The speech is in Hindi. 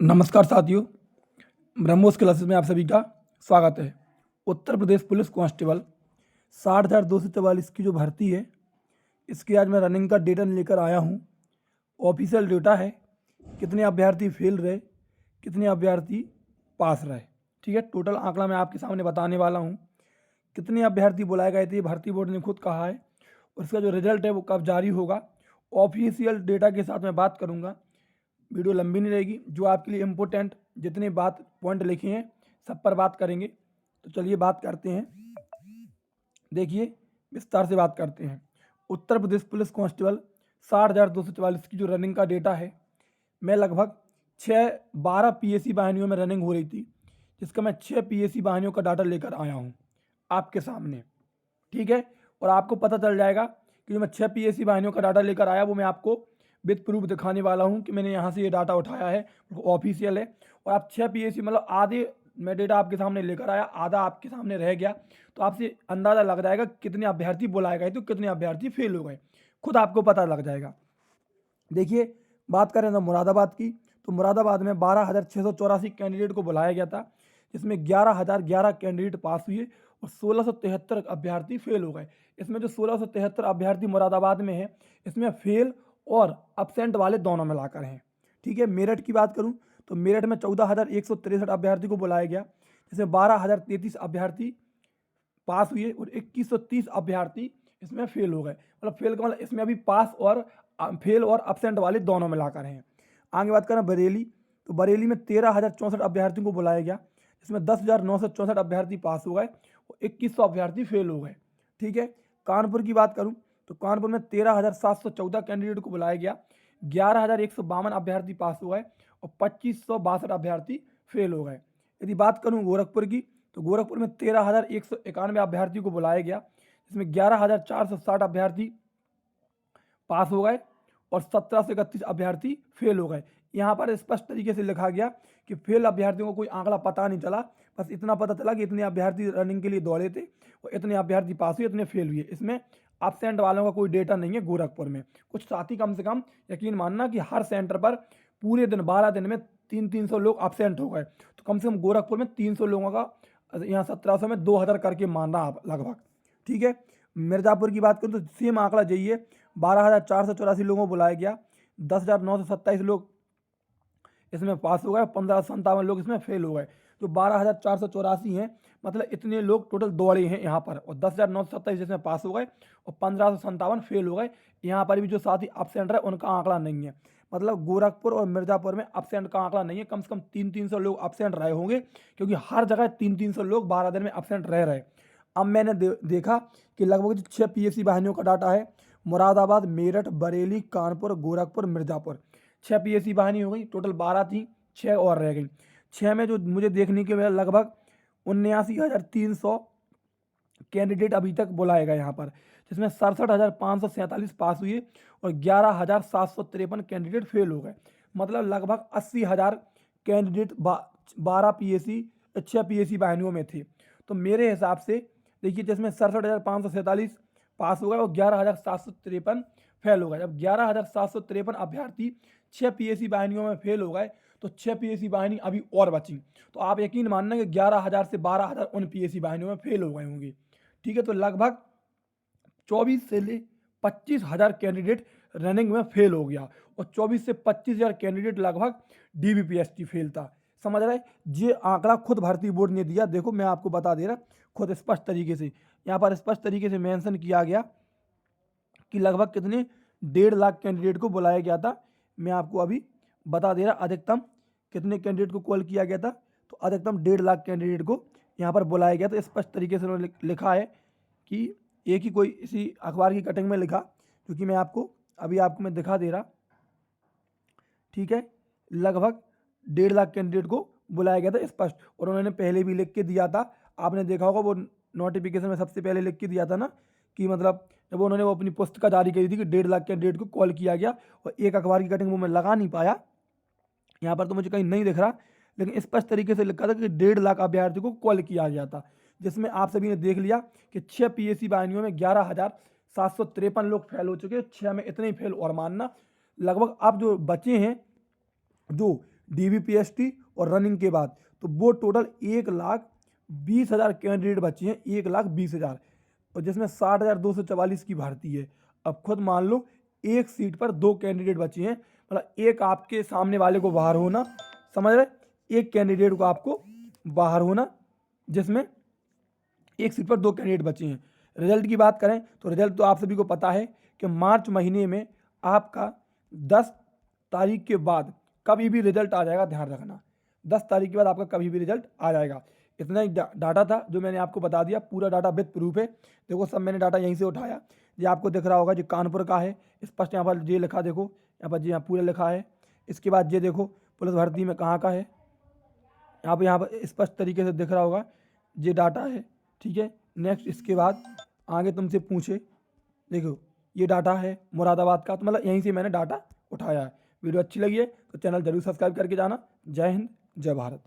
नमस्कार साथियों, ब्रह्मोस क्लासेस में आप सभी का स्वागत है। उत्तर प्रदेश पुलिस कांस्टेबल 60,244 की जो भर्ती है, इसकी आज मैं रनिंग का डेटा लेकर आया हूँ। ऑफिशियल डेटा है, कितने अभ्यर्थी फेल रहे, कितने अभ्यर्थी पास रहे। ठीक है, टोटल आंकड़ा मैं आपके सामने बताने वाला हूँ। कितने अभ्यर्थी बुलाए गए थे, भर्ती बोर्ड ने खुद कहा है। और इसका जो रिजल्ट है वो कब जारी होगा, ऑफिशियल डेटा के साथ मैं बात करूँगा। वीडियो लंबी नहीं रहेगी, जो आपके लिए इम्पोर्टेंट जितने बात पॉइंट लिखे हैं सब पर बात करेंगे। तो चलिए बात करते हैं, देखिए विस्तार से बात करते हैं। उत्तर प्रदेश पुलिस कांस्टेबल 60,244 की जो रनिंग का डेटा है, मैं लगभग 12 पीएससी वाहिनियों में रनिंग हो रही थी, जिसका मैं 6 पीएससी वाहिनियों का डाटा लेकर आया हूँ आपके सामने। ठीक है, और आपको पता चल जाएगा कि जो मैं 6 पीएससी वाहिनियों का डाटा लेकर आया वो मैं आपको विद प्रूफ दिखाने वाला हूँ कि मैंने यहाँ से ये डाटा उठाया है, ऑफिशियल है। और आप 6 पीएससी मतलब आधे मैं डेटा आपके सामने लेकर आया, आधा आपके सामने रह गया, तो आपसे अंदाज़ा लग जाएगा कितने अभ्यर्थी बुलाए गए तो कितने अभ्यर्थी फेल हो गए, खुद आपको पता लग जाएगा। देखिए, बात करें तो मुरादाबाद की, तो मुरादाबाद में 12,684 कैंडिडेट को बुलाया गया था, जिसमें 11,011 कैंडिडेट पास हुए और 1673 अभ्यर्थी फेल हो गए। इसमें जो 1673 अभ्यर्थी मुरादाबाद में है, इसमें फेल और अब्सेंट वाले दोनों मिलाकर हैं। ठीक है, मेरठ की बात करूं तो मेरठ में 14,163 अभ्यर्थी को बुलाया गया, जिसमें 12,033 अभ्यर्थी पास हुए और 2130 अभ्यर्थी इसमें फेल हो गए। मतलब फेल का मतलब इसमें अभी पास और फेल और अब्सेंट वाले दोनों मिलाकर हैं। आगे बात करें बरेली, तो बरेली में 13,064 अभ्यर्थियों को बुलाया गया, जिसमें 10,964 अभ्यर्थी पास हो गए और 2100 अभ्यर्थी फेल हो गए। ठीक है, कानपुर की बात करूं तो कानपुर में 13,714 कैंडिडेट को बुलाया गया, 11,152 अभ्यर्थी पास हो गए और 2562 अभ्यर्थी फेल हो गए। यदि बात करूं गोरखपुर की, तो गोरखपुर में 13,191 अभ्यर्थियों को बुलाया गया, जिसमें 11,460 अभ्यर्थी पास हो गए और 1731 अभ्यर्थी फेल हो गए। यहाँ पर स्पष्ट तरीके से लिखा गया कि फेल अभ्यर्थियों को कोई आंकड़ा पता नहीं चला, बस इतना पता चला कि इतने अभ्यर्थी रनिंग के लिए दौड़े थे और इतने अभ्यर्थी पास हुए, इतने फेल हुए। इसमें एब्सेंट वालों का कोई डेटा नहीं है गोरखपुर में। कुछ साथी कम से कम यकीन मानना कि हर सेंटर पर पूरे दिन 12 दिन में 300 लोग एब्सेंट हो गए, तो कम से कम गोरखपुर में 300 लोगों का, यहाँ 1700 में 2000 करके मानना आप लगभग। ठीक है, मिर्ज़ापुर की बात करूँ तो सेम आंकड़ा यही है, 12,484 लोगों को बुलाया गया, 10,927 लोग इसमें पास हो गए, 1557 लोग इसमें फेल हो गए। जो 12,484 हैं, मतलब इतने लोग टोटल दौड़े हैं यहाँ पर, और 10,927 जिसमें पास हो गए और 1557 फेल हो गए। यहाँ पर भी जो साथी एब्सेंट रहे उनका आंकड़ा नहीं है। मतलब गोरखपुर और मिर्ज़ापुर में एब्सेंट का आंकड़ा नहीं है, कम से कम 300 लोग एब्सेंट रहे होंगे, क्योंकि हर जगह 300 लोग 12 दिन में एब्सेंट रह रहे। अब मैंने देखा कि लगभग जो 6 पीएससी वाहिनियों का डाटा है, मुरादाबाद, मेरठ, बरेली, कानपुर, गोरखपुर, मिर्ज़ापुर, 6 पीएससी वाहिनी हो गई। टोटल 12 थी, 6 और रह गई। 6 में जो मुझे देखने के लिए लगभग 79,300 कैंडिडेट अभी तक बुलाए गए यहाँ पर, जिसमें 67,547 पास हुए और 11,753 कैंडिडेट फेल हो गए। मतलब लगभग 80,000 कैंडिडेट 12 पीएससी 6 पीएससी वाहिनियों में थे। तो मेरे हिसाब से देखिए, जिसमें 67,547 पास हो गए और 11,753 फेल हो गए। जब 11,753 अभ्यर्थी 6 पीएससी वाहिनियों में फेल हो गए, तो 6 पीएससी वाहिनी अभी और बची। तो आप यकीन मानना कि 11,000 से 12,000 उन पीएससी वाहिनियों में फेल हो गए होंगे। ठीक है, तो लगभग 24 से ले 25,000 कैंडिडेट रनिंग में फेल हो गया और 24 से 25,000 कैंडिडेट लगभग डीबीपीएससी फेल था। समझ रहे, ये आंकड़ा खुद भर्ती बोर्ड ने दिया। देखो, मैं आपको बता दे रहा, खुद स्पष्ट तरीके से यहाँ पर स्पष्ट तरीके से मेंशन किया गया कि लगभग कितने 1.5 लाख कैंडिडेट को बुलाया गया था। मैं आपको अभी बता दे रहा, अधिकतम कितने कैंडिडेट को कॉल किया गया था, तो अधिकतम 1.5 लाख कैंडिडेट को यहाँ पर बुलाया गया। तो स्पष्ट तरीके से उन्होंने लिखा है कि एक ही कोई इसी अखबार की कटिंग में लिखा, क्योंकि मैं आपको मैं दिखा दे रहा। ठीक है, लगभग 1.5 लाख कैंडिडेट को बुलाया गया था स्पष्ट, और उन्होंने पहले भी लिख के दिया था। आपने देखा होगा वो नोटिफिकेशन में सबसे पहले लिख के दिया था ना, कि मतलब जब उन्होंने वो अपनी पुस्तिका जारी करी थी कि 1.5 लाख कैंडिडेट को कॉल किया गया, और एक अखबार की कटिंग वो मैं लगा नहीं पाया, यहाँ पर तो मुझे कहीं नहीं दिख रहा, लेकिन स्पष्ट तरीके से लिखा था कि 1.5 लाख अभ्यर्थी को कॉल किया गया था, जिसमें आप सभी ने देख लिया कि 6 पीएससी वाहिनियों में 11,753 लोग फेल हो चुके हैं। 6 में इतने ही फेल और मानना। लगभग अब जो बचे हैं, जो DVPST और रनिंग के बाद, तो वो टोटल 1,20,000 कैंडिडेट बचे हैं, 1,20,000, और जिसमें 60,244 की भर्ती है। अब खुद मान लो एक सीट पर 2 कैंडिडेट बचे हैं, मतलब एक आपके सामने वाले को बाहर होना, समझ रहे, एक कैंडिडेट को आपको बाहर होना, जिसमें एक सीट पर 2 कैंडिडेट बचे हैं। रिजल्ट की बात करें तो रिजल्ट तो आप सभी को पता है कि मार्च महीने में आपका 10 तारीख के बाद कभी भी रिजल्ट आ जाएगा, ध्यान रखना 10 तारीख के बाद आपका कभी भी रिजल्ट आ जाएगा। इतना ही डाटा था जो मैंने आपको बता दिया, पूरा डाटा विद प्रूफ है। देखो सब मैंने डाटा यहीं से उठाया, ये आपको दिख रहा होगा, जो कानपुर का है स्पष्ट यहाँ पर ये लिखा, देखो यहाँ पर जी यहाँ पूरा लिखा है। इसके बाद ये देखो पुलिस भर्ती में कहाँ का है, यहाँ पर स्पष्ट तरीके से दिख रहा होगा, ये डाटा है, ठीक है। नेक्स्ट इसके बाद आगे तुमसे पूछे, देखो ये डाटा है मुरादाबाद का, तो मतलब यहीं से मैंने डाटा उठाया है। वीडियो अच्छी लगी है तो चैनल जरूर सब्सक्राइब करके जाना। जय हिंद, जय भारत।